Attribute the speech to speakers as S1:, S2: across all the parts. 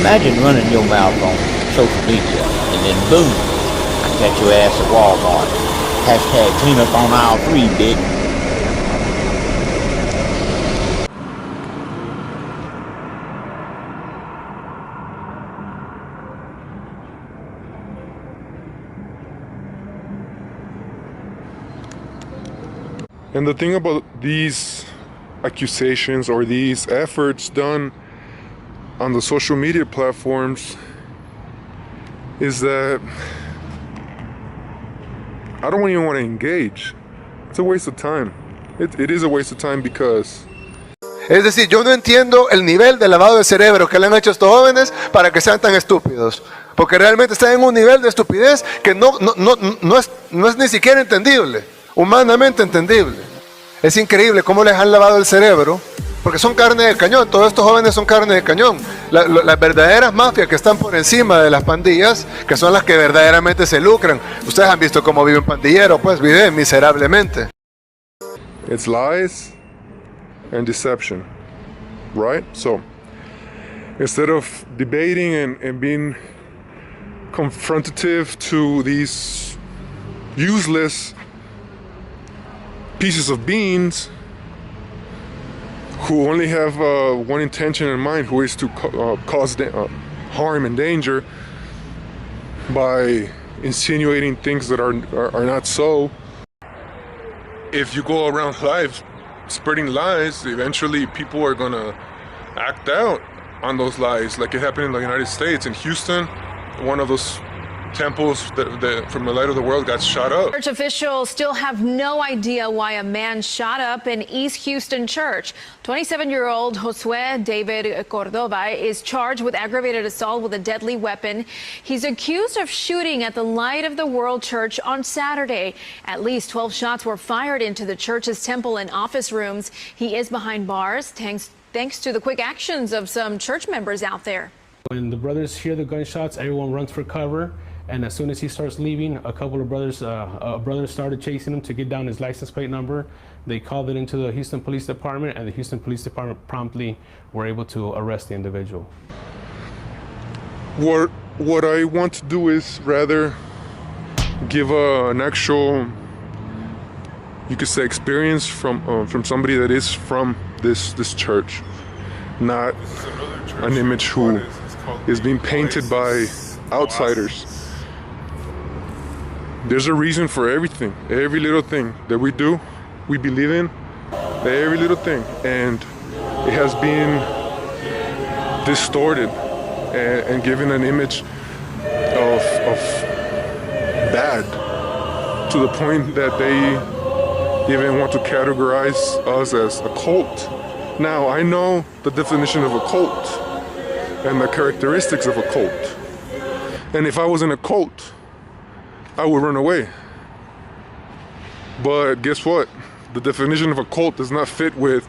S1: Imagine running your mouth on social media and then boom, I catch your ass at Walmart. Hashtag clean up on aisle 3, bitch.
S2: And the thing about these accusations or these efforts done on the social media platforms is that I don't even want to engage. It's a waste of time. It is a waste of time because...
S3: Es decir, yo no entiendo el nivel de lavado de cerebro que le han hecho a estos jóvenes para que sean tan estúpidos. Porque realmente están en un nivel de estupidez que no es ni siquiera entendible, humanamente entendible. Es increíble cómo les han lavado el cerebro, porque son carne de cañón, todos estos jóvenes son carne de cañón. Las verdaderas mafias que están por encima de las pandillas, que son las que verdaderamente se lucran. Ustedes han visto cómo vive un pandillero, pues vive miserablemente.
S2: It's lies and deception, right? So, instead of debating and being confrontative to these useless pieces of beans who only have one intention in mind, who is to cause harm and danger by insinuating things that are not so. If you go around life spreading lies, eventually people are gonna act out on those lies, like it happened in the United States. In Houston, one of those temples from the light of the world got shot up.
S4: Church officials still have no idea why a man shot up an East Houston church. 27-year-old Josue David Cordova is charged with aggravated assault with a deadly weapon. He's accused of shooting at the Light of the World Church on Saturday. At least 12 shots were fired into the church's temple and office rooms. He is behind bars thanks to the quick actions of some church members out there.
S5: When the brothers hear the gunshots, everyone runs for cover. And as soon as he starts leaving, a couple of brothers, started chasing him to get down his license plate number. They called it into the Houston Police Department, and the Houston Police Department promptly were able to arrest the individual.
S2: What I want to do is rather give an actual, you could say, experience from somebody that is from this church, not an image who is being painted by outsiders. There's a reason for everything, every little thing that we do, we believe in, every little thing, and it has been distorted and given an image of bad, to the point that they even want to categorize us as a cult. Now, I know the definition of a cult and the characteristics of a cult, and if I was in a cult, I would run away. But guess what? The definition of a cult does not fit with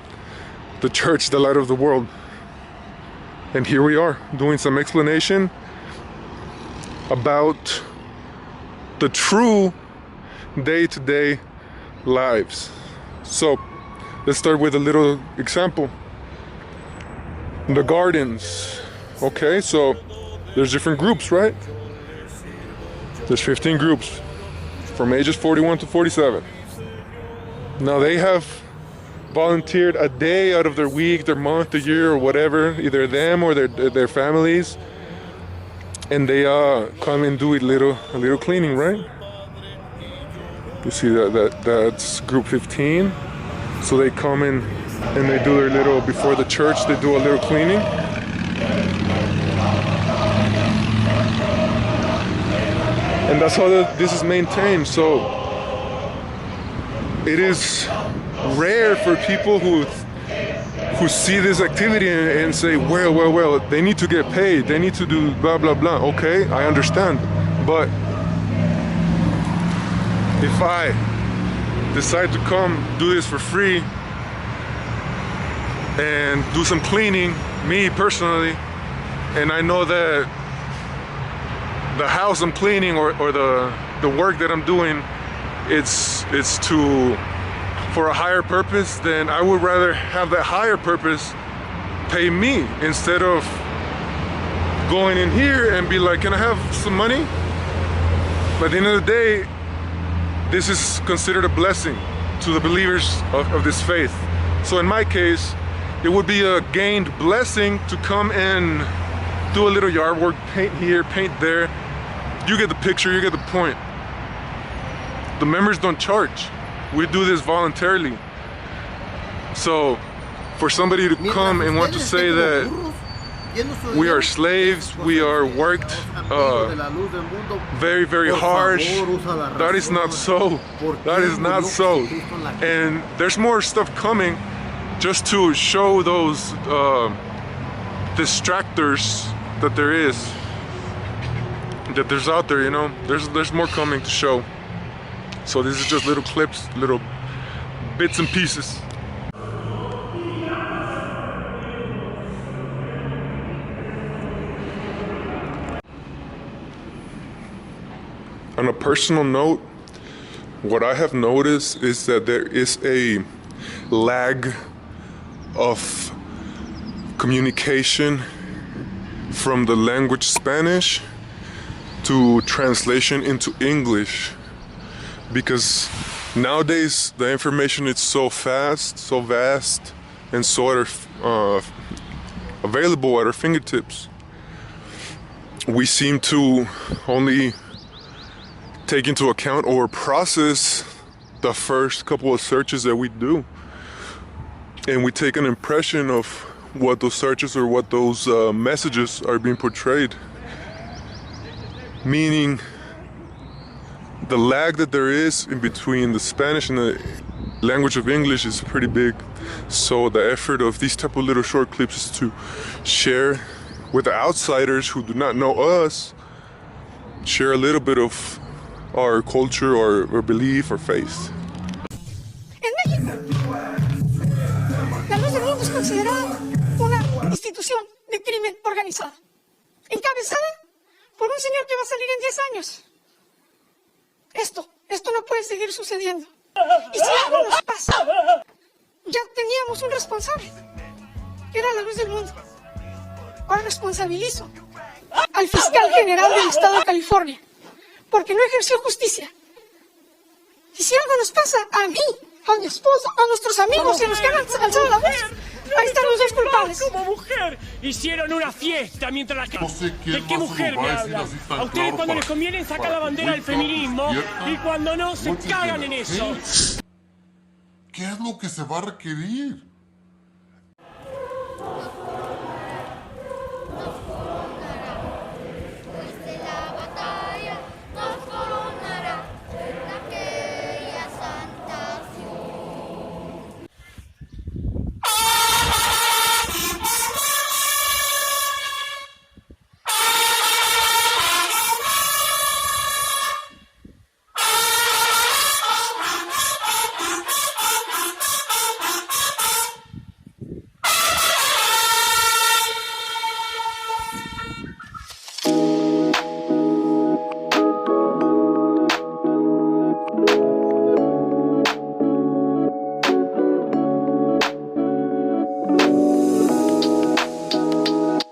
S2: the church, the light of the world. And here we are doing some explanation about the true day-to-day lives. So let's start with a little example. The gardens. Okay, so there's different groups, right? There's 15 groups from ages 41 to 47. Now they have volunteered a day out of their week, their month, their year, or whatever, either them or their families, and they come and do a little cleaning, right? You see that's group 15. So they come in and they do their little, before the church, they do a little cleaning. And that's how this is maintained. So it is rare for people who see this activity and say, well, they need to get paid, they need to do blah, blah, blah. Okay, I understand. But if I decide to come do this for free and do some cleaning, me personally, and I know that the house I'm cleaning or the work that I'm doing, it's for a higher purpose, then I would rather have that higher purpose pay me instead of going in here and be like, can I have some money? But at the end of the day, this is considered a blessing to the believers of this faith. So in my case, it would be a gained blessing to come and do a little yard work, paint here, paint there. You get the picture, you get the point. The members don't charge. We do this voluntarily. So for somebody to come and want to say that we are slaves, we are worked very, very harsh, that is not so. That is not so. And there's more stuff coming just to show those distractors that there is, that there's out there, you know. There's more coming to show. So this is just little clips, little bits and pieces. On a personal note, what I have noticed is that there is a lag of communication from the language Spanish to translation into English, because nowadays the information is so fast, so vast, and so available at our fingertips. We seem to only take into account or process the first couple of searches that we do, and we take an impression of what those searches or what those messages are being portrayed, meaning the lag that there is in between the Spanish and the language of English is pretty big. So the effort of these type of little short clips is to share with the outsiders who do not know us, share a little bit of our culture or belief or faith.
S6: En México, la Luz del Mundo es considerada una institución de crimen organizado, encabezada por un señor que va a salir en 10 años. Esto no puede seguir sucediendo. Y si algo nos pasa, ya teníamos un responsable, que era la Luz del Mundo. Ahora responsabilizo al fiscal general del estado de California, porque no ejerció justicia. Y si algo nos pasa a mí, a mi esposa, a nuestros amigos y a los que han alzado la voz, ahí están los dos culpables.
S7: Como mujer hicieron una fiesta mientras la...
S8: No sé quién
S7: ¿De qué
S8: más
S7: mujer
S8: lo va
S7: me
S8: a decir
S7: hablan?
S8: así tan
S7: A ustedes
S8: claro
S7: cuando
S8: para-
S7: les conviene sacar
S8: para
S7: la
S8: que
S7: bandera del
S8: muy claro,
S7: feminismo
S8: despierta.
S7: y cuando no se
S8: Muchas
S7: cagan en
S8: gracias.
S7: eso.
S8: ¿Qué es lo que se va a requerir?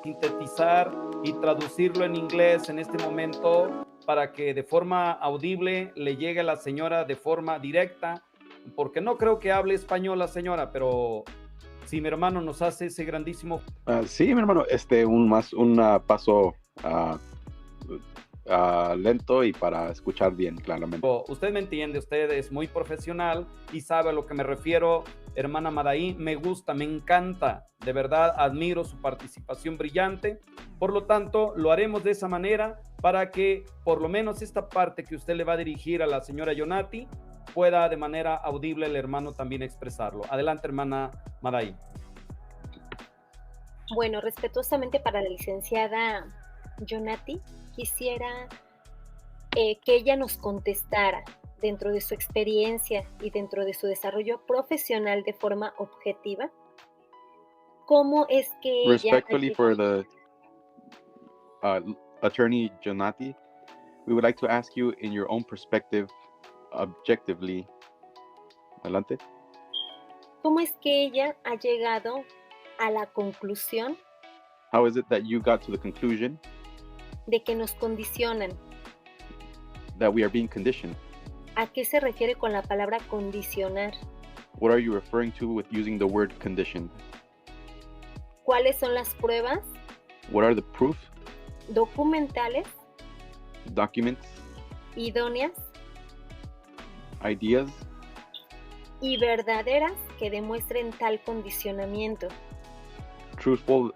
S9: Sintetizar y traducirlo en inglés en este momento para que de forma audible le llegue a la señora de forma directa, porque no creo que hable español la señora, pero si mi hermano nos hace ese grandísimo...
S10: Sí, mi hermano, un paso lento y para escuchar bien, claramente.
S9: Usted me entiende, usted es muy profesional y sabe a lo que me refiero, hermana Madaí. Me gusta, me encanta, de verdad admiro su participación brillante. Por lo tanto, lo haremos de esa manera para que por lo menos esta parte que usted le va a dirigir a la señora Yonati pueda de manera audible el hermano también expresarlo. Adelante, hermana Madaí.
S11: Bueno, respetuosamente para la licenciada Yonati, quisiera que ella nos contestara dentro de su experiencia y dentro de su desarrollo profesional de forma objetiva, cómo es que
S10: Respectfully
S11: ella...
S10: for the attorney Jonati, we would like to ask you in your own perspective, objectively. Adelante.
S11: ¿Cómo es que ella ha llegado a la conclusión
S10: How is it that you got to the conclusion
S11: de que nos condicionan?
S10: that we are being conditioned?
S11: ¿A qué se refiere con la palabra condicionar?
S10: What are you referring to with using the word conditioned?
S11: ¿Cuáles son las pruebas
S10: What are the proof,
S11: documentales
S10: documents,
S11: idóneas
S10: ideas,
S11: y verdaderas que demuestren tal condicionamiento?
S10: truthful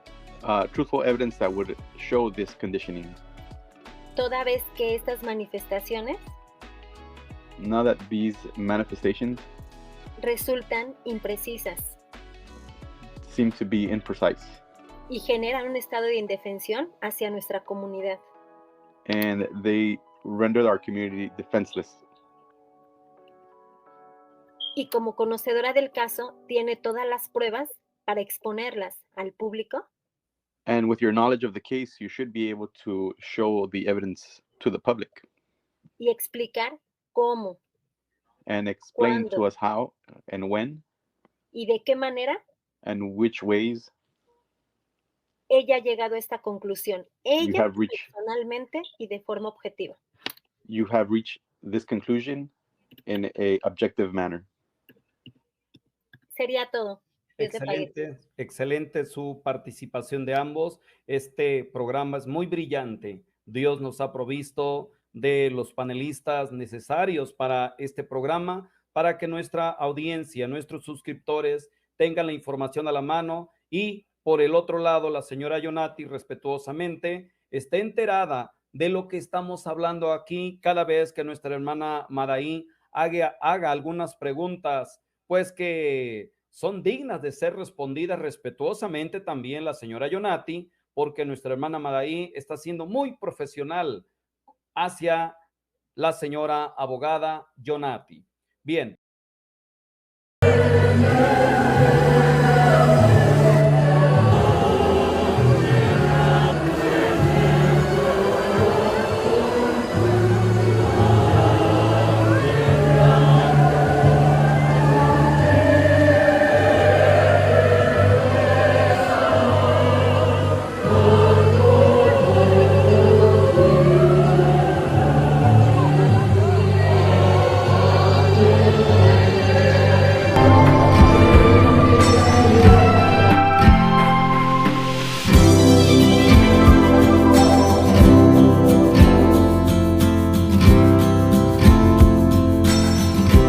S10: evidence that would show this conditioning?
S11: Toda vez que estas manifestaciones
S10: Now that these manifestations
S11: resultan imprecisas
S10: seem to be imprecise
S11: y generan un estado de indefensión hacia nuestra comunidad.
S10: and they render our community defenseless.
S11: Y como conocedora del caso, tiene todas las pruebas para exponerlas al público
S10: And with your knowledge of the case, you should be able to show the evidence to the public
S11: y explicar cómo
S10: and explain
S11: ¿Cuándo?
S10: to us how and when
S11: y de qué manera
S10: and which ways
S11: ella ha llegado a esta conclusión, ella
S10: have reached-
S11: personalmente y de forma objetiva.
S10: you have reached this conclusion in a objective manner.
S11: Sería todo. Dios te pague.
S9: Excelente, excelente su participación de ambos. Este programa es muy brillante. Dios nos ha provisto de los panelistas necesarios para este programa, para que nuestra audiencia, nuestros suscriptores tengan la información a la mano y por el otro lado, la señora Jonati respetuosamente esté enterada de lo que estamos hablando aquí cada vez que nuestra hermana Madaí haga algunas preguntas, pues que son dignas de ser respondidas respetuosamente también la señora Jonati, porque nuestra hermana Madaí está siendo muy profesional hacia la señora abogada Jonati. Bien.